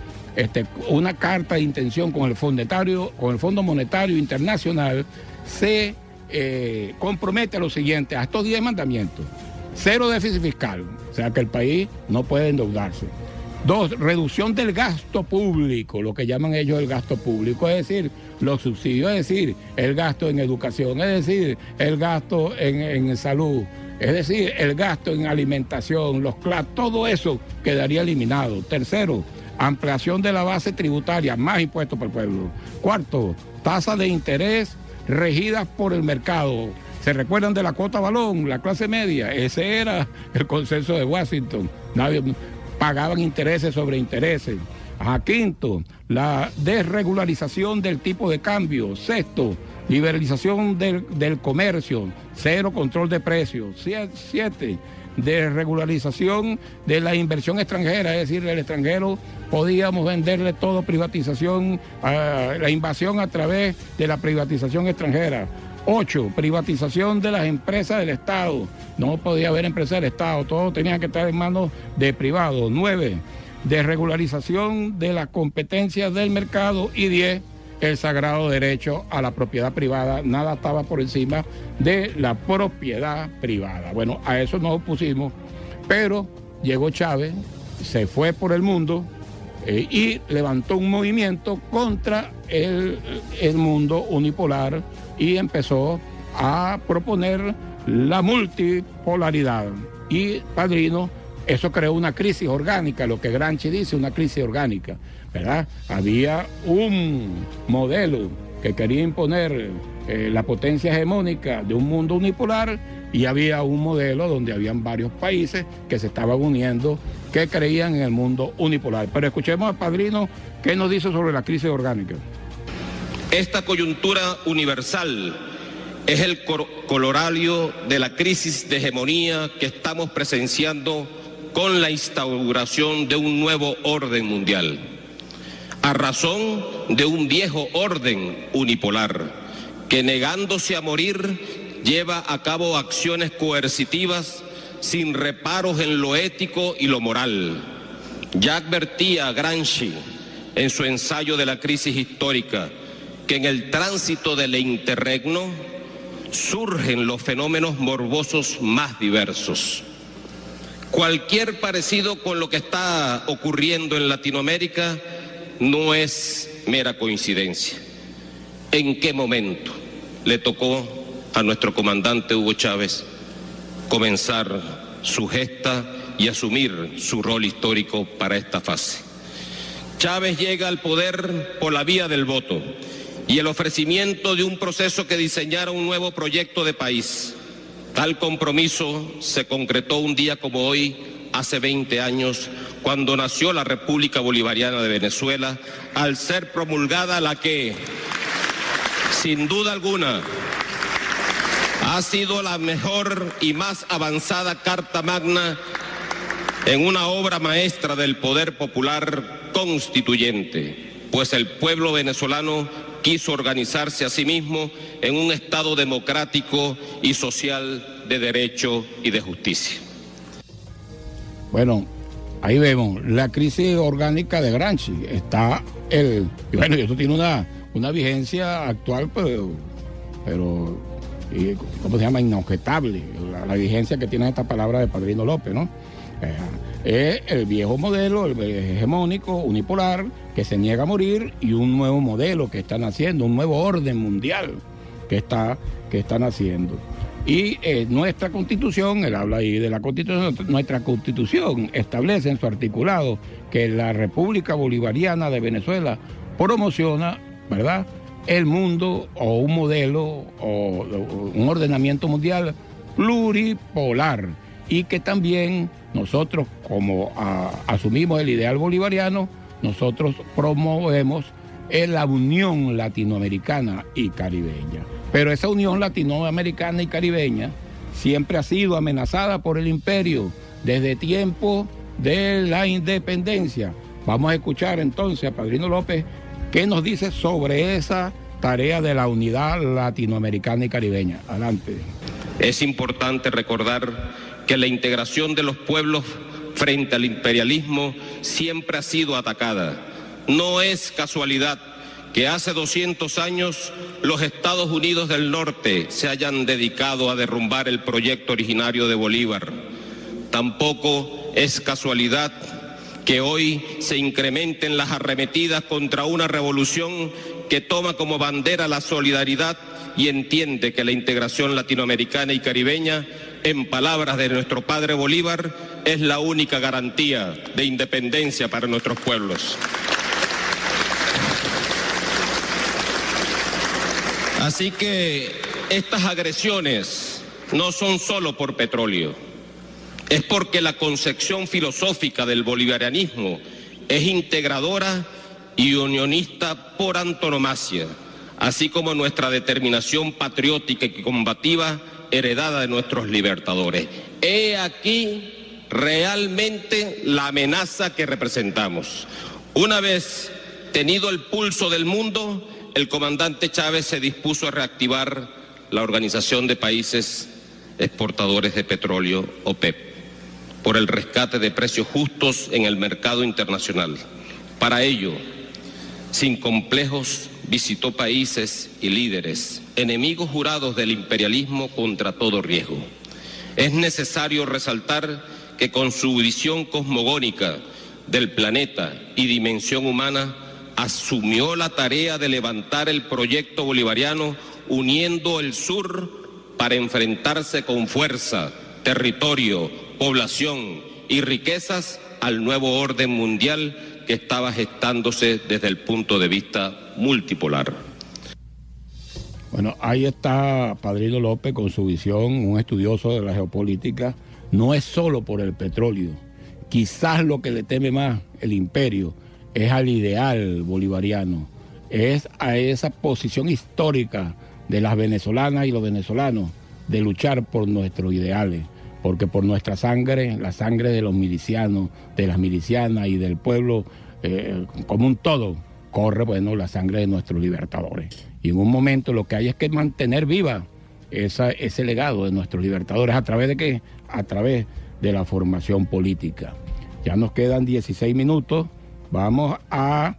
S2: una carta de intención con el Fondo Monetario Internacional, se compromete a lo siguiente, a estos 10 mandamientos: 0 déficit fiscal, o sea que el país no puede endeudarse. 2, reducción del gasto público, lo que llaman ellos el gasto público, es decir, los subsidios, es decir, el gasto en educación, es decir, el gasto en salud, es decir, el gasto en alimentación, todo eso quedaría eliminado. 3, ampliación de la base tributaria, más impuestos para el pueblo. 4, tasas de interés regidas por el mercado. ¿Se recuerdan de la cuota balón, la clase media? Ese era el consenso de Washington. Nadie pagaban intereses sobre intereses. 5, la desregularización del tipo de cambio. 6, liberalización del comercio, 0 control de precios. 7, desregularización de la inversión extranjera, es decir, el extranjero podíamos venderle todo, privatización, la invasión a través de la privatización extranjera. 8, privatización de las empresas del Estado. No podía haber empresas del Estado, todo tenía que estar en manos de privados. 9, desregularización de las competencias del mercado. Y 10, el sagrado derecho a la propiedad privada. Nada estaba por encima de la propiedad privada. Bueno, a eso nos opusimos, pero llegó Chávez, se fue por el mundo y levantó un movimiento contra el mundo unipolar y empezó a proponer la multipolaridad. Y Padrino, eso creó una crisis orgánica, lo que Gramsci dice, una crisis orgánica, ¿verdad? Había un modelo que quería imponer la potencia hegemónica de un mundo unipolar, y había un modelo donde habían varios países que se estaban uniendo, que creían en el mundo unipolar. Pero escuchemos al Padrino qué nos dice sobre la crisis orgánica.
S6: Esta coyuntura universal es el corolario de la crisis de hegemonía que estamos presenciando con la instauración de un nuevo orden mundial, a razón de un viejo orden unipolar que, negándose a morir, lleva a cabo acciones coercitivas sin reparos en lo ético y lo moral. Ya advertía Gramsci en su ensayo de la crisis histórica que en el tránsito del interregno surgen los fenómenos morbosos más diversos. Cualquier parecido con lo que está ocurriendo en Latinoamérica no es mera coincidencia. ¿En qué momento le tocó a nuestro comandante Hugo Chávez comenzar su gesta y asumir su rol histórico para esta fase? Chávez llega al poder por la vía del voto y el ofrecimiento de un proceso que diseñara un nuevo proyecto de país. Tal compromiso se concretó un día como hoy, hace 20 años, cuando nació la República Bolivariana de Venezuela, al ser promulgada la que, sin duda alguna, ha sido la mejor y más avanzada Carta Magna en una obra maestra del poder popular constituyente, pues el pueblo venezolano quiso organizarse a sí mismo en un Estado democrático y social de derecho y de justicia.
S2: Bueno, Ahí vemos la crisis orgánica de Gramsci. Está y bueno, esto tiene una vigencia actual, pero ¿cómo se llama? Inobjetable. La vigencia que tiene esta palabra de Padrino López, ¿no? Es el viejo modelo, el hegemónico, unipolar, que se niega a morir, y un nuevo modelo que están haciendo, un nuevo orden mundial que están haciendo. Y nuestra Constitución, él habla ahí de la Constitución, nuestra Constitución establece en su articulado que la República Bolivariana de Venezuela promociona, ¿verdad?, el mundo o un modelo o un ordenamiento mundial pluripolar, y que también nosotros, como asumimos el ideal bolivariano, nosotros promovemos la unión latinoamericana y caribeña. Pero esa unión latinoamericana y caribeña siempre ha sido amenazada por el imperio desde tiempo de la independencia. Vamos a escuchar entonces a Padrino López qué nos dice sobre esa tarea de la unidad latinoamericana y caribeña. Adelante.
S6: Es importante recordar que la integración de los pueblos frente al imperialismo siempre ha sido atacada. No es casualidad que hace 200 años los Estados Unidos del Norte se hayan dedicado a derrumbar el proyecto originario de Bolívar. Tampoco es casualidad que hoy se incrementen las arremetidas contra una revolución que toma como bandera la solidaridad y entiende que la integración latinoamericana y caribeña, en palabras de nuestro padre Bolívar, es la única garantía de independencia para nuestros pueblos. Así que estas agresiones no son solo por petróleo, es porque la concepción filosófica del bolivarianismo es integradora y unionista por antonomasia, así como nuestra determinación patriótica y combativa heredada de nuestros libertadores. He aquí realmente la amenaza que representamos. Una vez tenido el pulso del mundo, el comandante Chávez se dispuso a reactivar la Organización de Países Exportadores de Petróleo, OPEP, por el rescate de precios justos en el mercado internacional. Para ello, sin complejos, visitó países y líderes, enemigos jurados del imperialismo contra todo riesgo. Es necesario resaltar que con su visión cosmogónica del planeta y dimensión humana, asumió la tarea de levantar el proyecto bolivariano uniendo el sur para enfrentarse con fuerza, territorio, población y riquezas al nuevo orden mundial que estaba gestándose desde el punto de vista multipolar.
S2: Bueno, ahí está Padrino López con su visión, un estudioso de la geopolítica. No es solo por el petróleo. Quizás lo que le teme más el imperio es al ideal bolivariano, es a esa posición histórica de las venezolanas y los venezolanos de luchar por nuestros ideales, porque por nuestra sangre, la sangre de los milicianos, de las milicianas y del pueblo como un todo, corre, bueno, la sangre de nuestros libertadores. Y en un momento lo que hay es que mantener viva ese legado de nuestros libertadores. ¿A través de qué? A través de la formación política. Ya nos quedan 16 minutos. Vamos a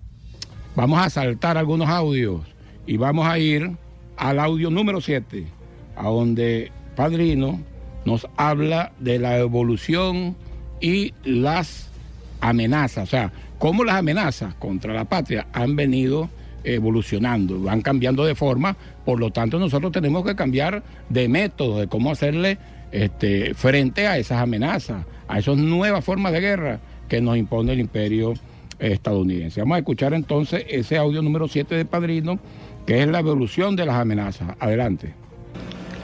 S2: saltar algunos audios y vamos a ir al audio número 7, a donde Padrino nos habla de la evolución y las amenazas, o sea, cómo las amenazas contra la patria han venido evolucionando, van cambiando de forma, por lo tanto nosotros tenemos que cambiar de método, de cómo hacerle frente a esas amenazas, a esas nuevas formas de guerra que nos impone el imperio estadounidense. Vamos a escuchar entonces ese audio número 7 de Padrino, que es la evolución de las amenazas. Adelante.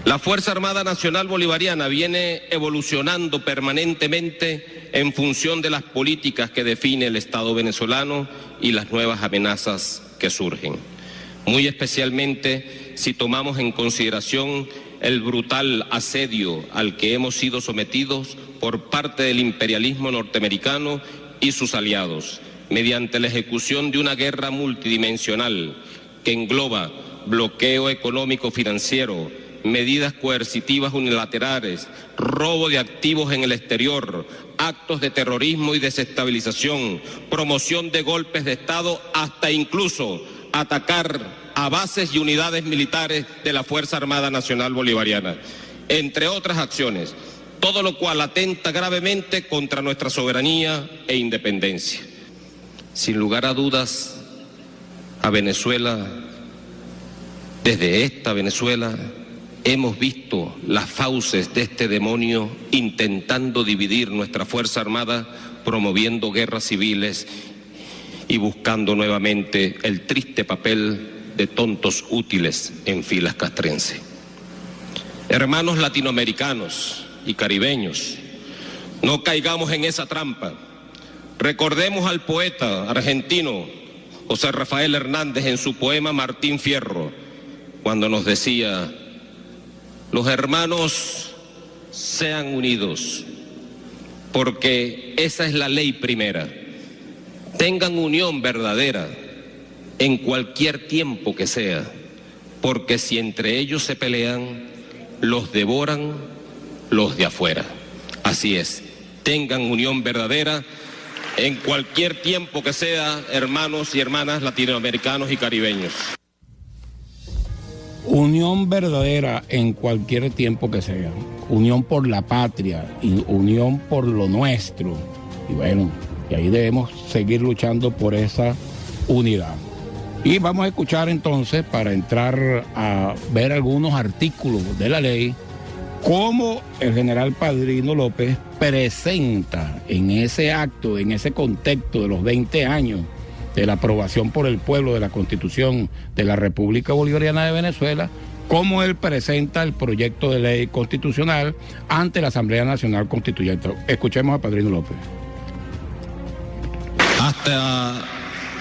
S6: La Fuerza Armada Nacional Bolivariana viene evolucionando permanentemente en función de las políticas que define el Estado venezolano y las nuevas amenazas que surgen. Muy especialmente si tomamos en consideración el brutal asedio al que hemos sido sometidos por parte del imperialismo norteamericano y sus aliados, mediante la ejecución de una guerra multidimensional que engloba bloqueo económico-financiero, medidas coercitivas unilaterales, robo de activos en el exterior, actos de terrorismo y desestabilización, promoción de golpes de Estado, hasta incluso atacar a bases y unidades militares de la Fuerza Armada Nacional Bolivariana, entre otras acciones, todo lo cual atenta gravemente contra nuestra soberanía e independencia. Sin lugar a dudas, a Venezuela, desde esta Venezuela, hemos visto las fauces de este demonio intentando dividir nuestra Fuerza Armada, promoviendo guerras civiles y buscando nuevamente el triste papel de tontos útiles en filas castrenses. Hermanos latinoamericanos y caribeños, no caigamos en esa trampa. Recordemos al poeta argentino José Rafael Hernández en su poema Martín Fierro, cuando nos decía: los hermanos sean unidos, porque esa es la ley primera. Tengan unión verdadera en cualquier tiempo que sea, porque si entre ellos se pelean, los devoran los de afuera. Así es, tengan unión verdadera en cualquier tiempo que sea, hermanos y hermanas latinoamericanos y caribeños.
S2: Unión verdadera en cualquier tiempo que sea, unión por la patria, y unión por lo nuestro, y bueno, y ahí debemos seguir luchando por esa unidad. Y vamos a escuchar entonces, para entrar a ver algunos artículos de la ley, cómo el general Padrino López presenta en ese acto, en ese contexto de los 20 años de la aprobación por el pueblo de la Constitución de la República Bolivariana de Venezuela, cómo él presenta el proyecto de ley constitucional ante la Asamblea Nacional Constituyente. Escuchemos a Padrino López.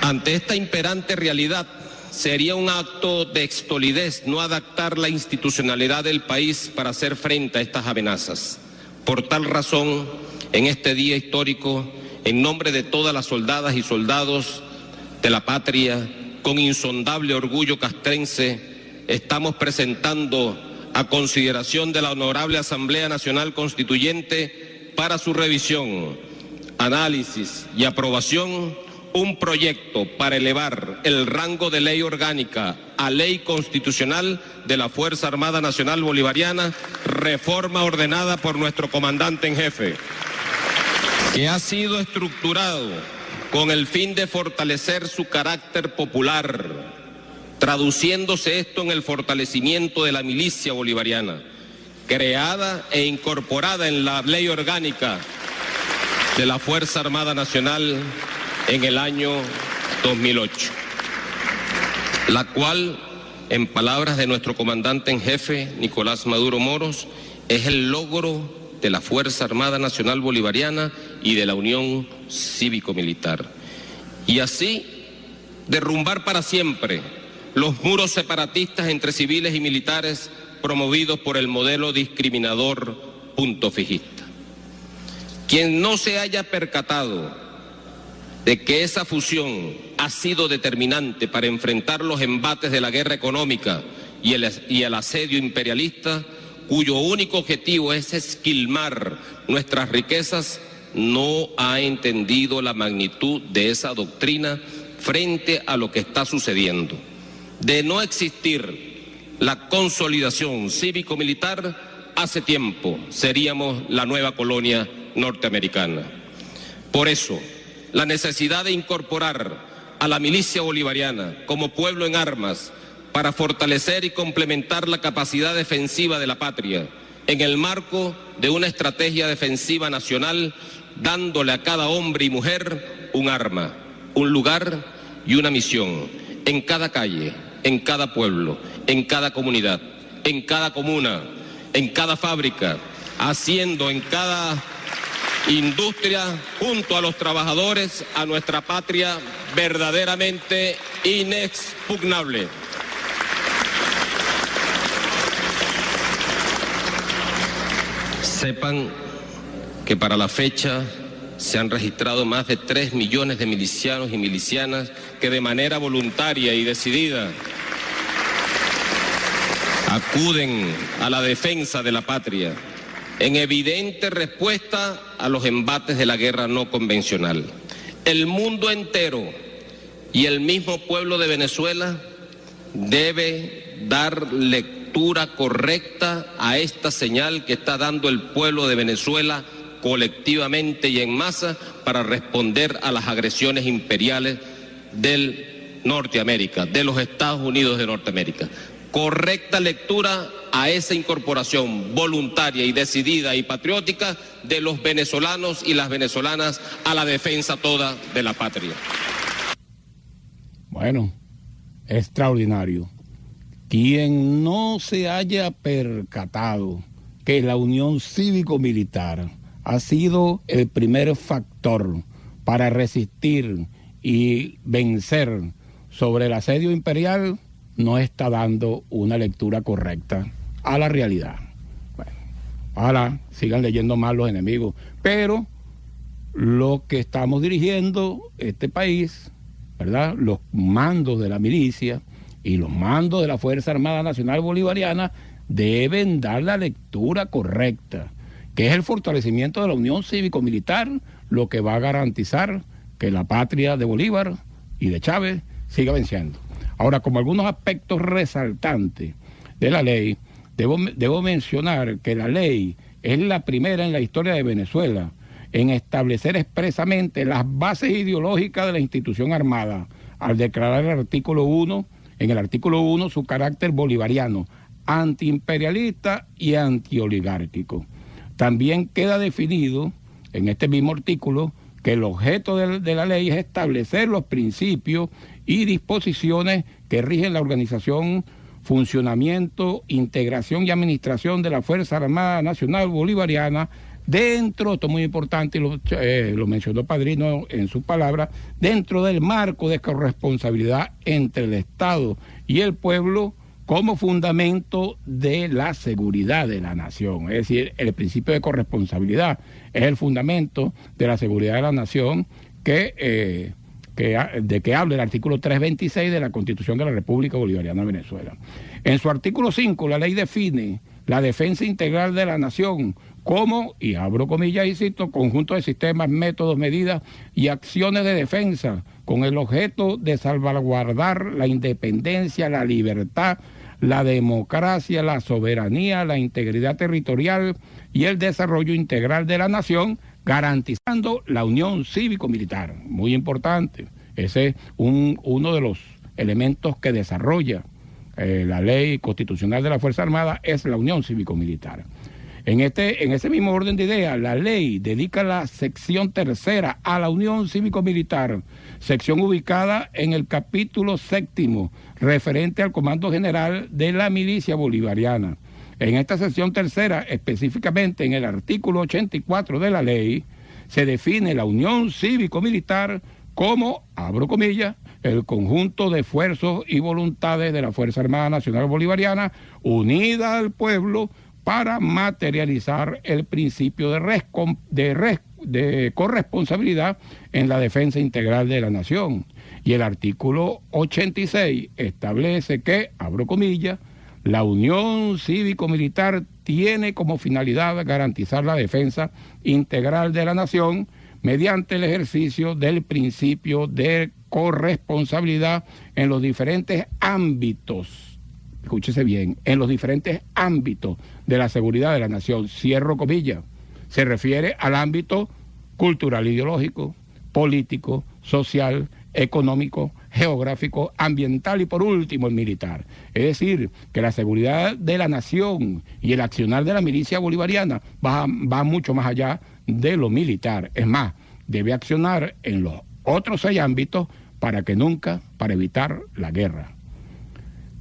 S6: Ante esta imperante realidad, sería un acto de estolidez no adaptar la institucionalidad del país para hacer frente a estas amenazas. Por tal razón, en este día histórico, en nombre de todas las soldadas y soldados de la patria, con insondable orgullo castrense, estamos presentando a consideración de la Honorable Asamblea Nacional Constituyente para su revisión, análisis y aprobación un proyecto para elevar el rango de ley orgánica a ley constitucional de la Fuerza Armada Nacional Bolivariana, reforma ordenada por nuestro comandante en jefe, que ha sido estructurado con el fin de fortalecer su carácter popular, traduciéndose esto en el fortalecimiento de la milicia bolivariana, creada e incorporada en la ley orgánica de la Fuerza Armada Nacional en el año 2008, la cual, en palabras de nuestro comandante en jefe, Nicolás Maduro Moros, es el logro de la Fuerza Armada Nacional Bolivariana y de la Unión Cívico-Militar. Y así, derrumbar para siempre los muros separatistas entre civiles y militares promovidos por el modelo discriminador punto fijista. Quien no se haya percatado de que esa fusión ha sido determinante para enfrentar los embates de la guerra económica y el asedio imperialista, cuyo único objetivo es esquilmar nuestras riquezas, no ha entendido la magnitud de esa doctrina frente a lo que está sucediendo. De no existir la consolidación cívico-militar, hace tiempo seríamos la nueva colonia norteamericana. Por eso, la necesidad de incorporar a la milicia bolivariana como pueblo en armas para fortalecer y complementar la capacidad defensiva de la patria en el marco de una estrategia defensiva nacional, dándole a cada hombre y mujer un arma, un lugar y una misión, en cada calle, en cada pueblo, en cada comunidad, en cada comuna, en cada fábrica, haciendo en cada industria, junto a los trabajadores, a nuestra patria verdaderamente inexpugnable. Sepan que para la fecha se han registrado más de 3 millones de milicianos y milicianas que de manera voluntaria y decidida acuden a la defensa de la patria en evidente respuesta a los embates de la guerra no convencional. El mundo entero y el mismo pueblo de Venezuela debe dar lectura correcta a esta señal que está dando el pueblo de Venezuela colectivamente y en masa para responder a las agresiones imperiales del Norteamérica, de los Estados Unidos de Norteamérica. Correcta lectura a esa incorporación voluntaria y decidida y patriótica de los venezolanos y las venezolanas a la defensa toda de la patria.
S2: Bueno, extraordinario. Quien no se haya percatado que la unión cívico-militar ha sido el primer factor para resistir y vencer sobre el asedio imperial, no está dando una lectura correcta a la realidad. Bueno, ojalá sigan leyendo más los enemigos, pero lo que estamos dirigiendo este país, ¿verdad? Los mandos de la milicia y los mandos de la Fuerza Armada Nacional Bolivariana deben dar la lectura correcta, que es el fortalecimiento de la unión cívico-militar, lo que va a garantizar que la patria de Bolívar y de Chávez siga venciendo. Ahora, como algunos aspectos resaltantes de la ley, debo mencionar que la ley es la primera en la historia de Venezuela en establecer expresamente las bases ideológicas de la institución armada, al declarar en el artículo 1 su carácter bolivariano, antiimperialista y antioligárquico. También queda definido en este mismo artículo que el objeto de la ley es establecer los principios y disposiciones que rigen la organización, funcionamiento, integración y administración de la Fuerza Armada Nacional Bolivariana dentro, esto es muy importante y lo mencionó Padrino en sus palabras, dentro del marco de corresponsabilidad entre el Estado y el pueblo como fundamento de la seguridad de la nación. Es decir, el principio de corresponsabilidad es el fundamento de la seguridad de la nación de que habla el artículo 326 de la Constitución de la República Bolivariana de Venezuela. En su artículo 5, la ley define la defensa integral de la nación como, y abro comillas y cito, conjunto de sistemas, métodos, medidas y acciones de defensa con el objeto de salvaguardar la independencia, la libertad, la democracia, la soberanía, la integridad territorial y el desarrollo integral de la nación, garantizando la unión cívico-militar. Muy importante. Ese es uno de los elementos que desarrolla la ley constitucional de la Fuerza Armada, es la unión cívico-militar. En ese mismo orden de ideas, la ley dedica la sección tercera a la unión cívico-militar, sección ubicada en el capítulo 7º, referente al Comando General de la Milicia Bolivariana. En esta sección tercera, específicamente en el artículo 84 de la ley, se define la unión cívico-militar como, abro comillas, el conjunto de esfuerzos y voluntades de la Fuerza Armada Nacional Bolivariana unida al pueblo para materializar el principio de corresponsabilidad en la defensa integral de la nación. Y el artículo 86 establece que, abro comillas, la unión cívico-militar tiene como finalidad garantizar la defensa integral de la nación mediante el ejercicio del principio de corresponsabilidad en los diferentes ámbitos, escúchese bien, en los diferentes ámbitos de la seguridad de la nación, cierro comillas, se refiere al ámbito cultural, ideológico, político, social, económico, geográfico, ambiental y por último el militar. Es decir, que la seguridad de la nación y el accionar de la milicia bolivariana va mucho más allá de lo militar. Es más, debe accionar en los otros 6 ámbitos para evitar la guerra.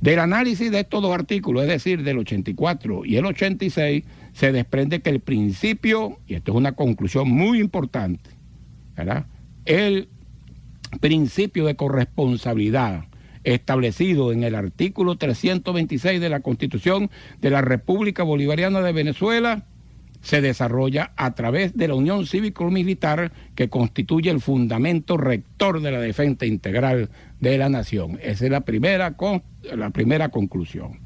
S2: Del análisis de estos 2 artículos, es decir, del 84 y el 86, se desprende que el principio, y esto es una conclusión muy importante, ¿verdad?, el principio de corresponsabilidad establecido en el artículo 326 de la Constitución de la República Bolivariana de Venezuela se desarrolla a través de la unión cívico-militar que constituye el fundamento rector de la defensa integral de la nación. Esa es la primera conclusión.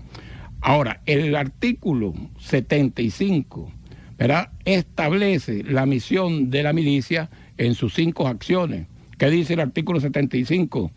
S2: Ahora, el artículo 75, ¿verdad?, establece la misión de la milicia en sus 5 acciones. ¿Qué dice el artículo 75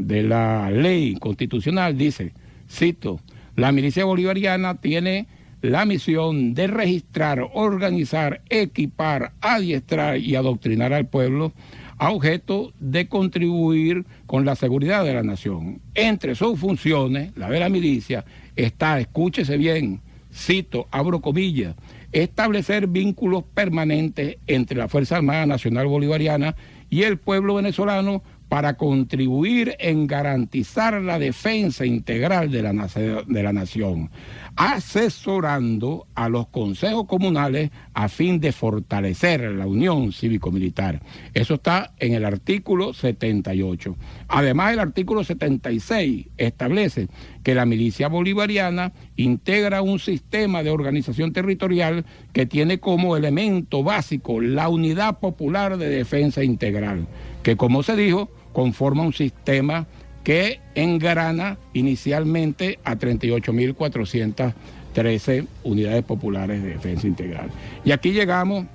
S2: de la ley constitucional? Dice, cito, la milicia bolivariana tiene la misión de registrar, organizar, equipar, adiestrar y adoctrinar al pueblo a objeto de contribuir con la seguridad de la nación. Entre sus funciones, la de la milicia, está, escúchese bien, cito, abro comillas, establecer vínculos permanentes entre la Fuerza Armada Nacional Bolivariana y el pueblo venezolano para contribuir en garantizar la defensa integral de la nación, asesorando a los consejos comunales a fin de fortalecer la unión cívico-militar. Eso está en el artículo 78. Además, el artículo 76 establece que la milicia bolivariana integra un sistema de organización territorial que tiene como elemento básico la unidad popular de defensa integral, que, como se dijo, conforma un sistema que engrana inicialmente a 38.413 unidades populares de defensa integral. Y aquí llegamos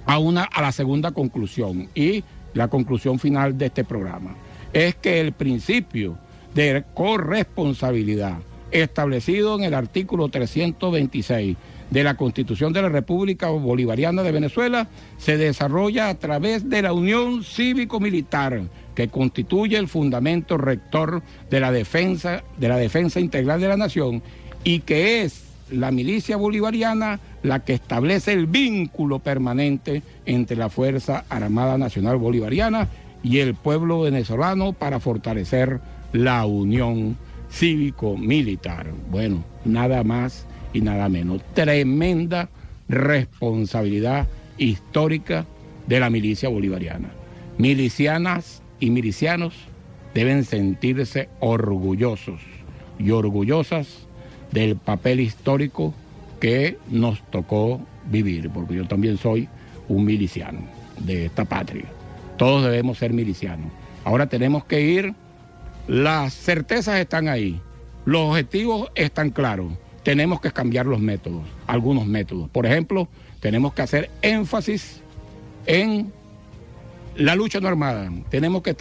S2: a la segunda conclusión, y la conclusión final de este programa es que el principio de corresponsabilidad establecido en el artículo 326 de la Constitución de la República Bolivariana de Venezuela se desarrolla a través de la unión cívico-militar, que constituye el fundamento rector de la defensa integral de la nación, y que es la milicia bolivariana la que establece el vínculo permanente entre la Fuerza Armada Nacional Bolivariana y el pueblo venezolano para fortalecer la unión cívico-militar. Bueno, nada más y nada menos. Tremenda responsabilidad histórica de la milicia bolivariana. Milicianas y milicianos deben sentirse orgullosos y orgullosas del papel histórico que nos tocó vivir, porque yo también soy un miliciano de esta patria. Todos debemos ser milicianos. Ahora tenemos que ir, las certezas están ahí, los objetivos están claros, tenemos que cambiar los métodos, algunos métodos. Por ejemplo, tenemos que hacer énfasis en la lucha no armada, tenemos que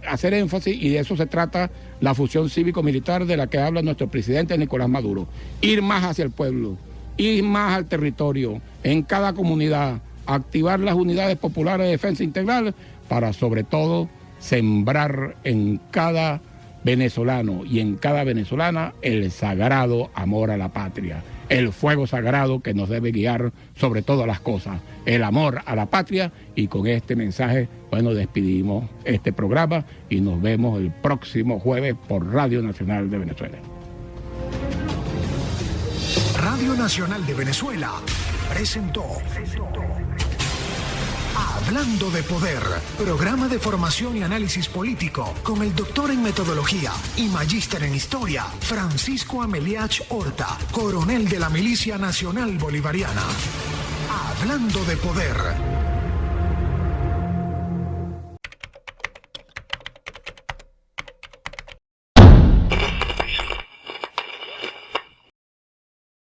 S2: hacer énfasis, y de eso se trata la fusión cívico-militar de la que habla nuestro presidente Nicolás Maduro. Ir más hacia el pueblo, ir más al territorio, en cada comunidad, activar las unidades populares de defensa integral para, sobre todo, sembrar en cada venezolano y en cada venezolana el sagrado amor a la patria, el fuego sagrado que nos debe guiar sobre todas las cosas, el amor a la patria. Y con este mensaje, bueno, despedimos este programa y nos vemos el próximo jueves por Radio Nacional de Venezuela.
S1: Radio Nacional de Venezuela presentó Hablando de Poder, programa de formación y análisis político con el doctor en metodología y magíster en historia, Francisco Ameliach Horta, coronel de la Milicia Nacional Bolivariana. Hablando de Poder.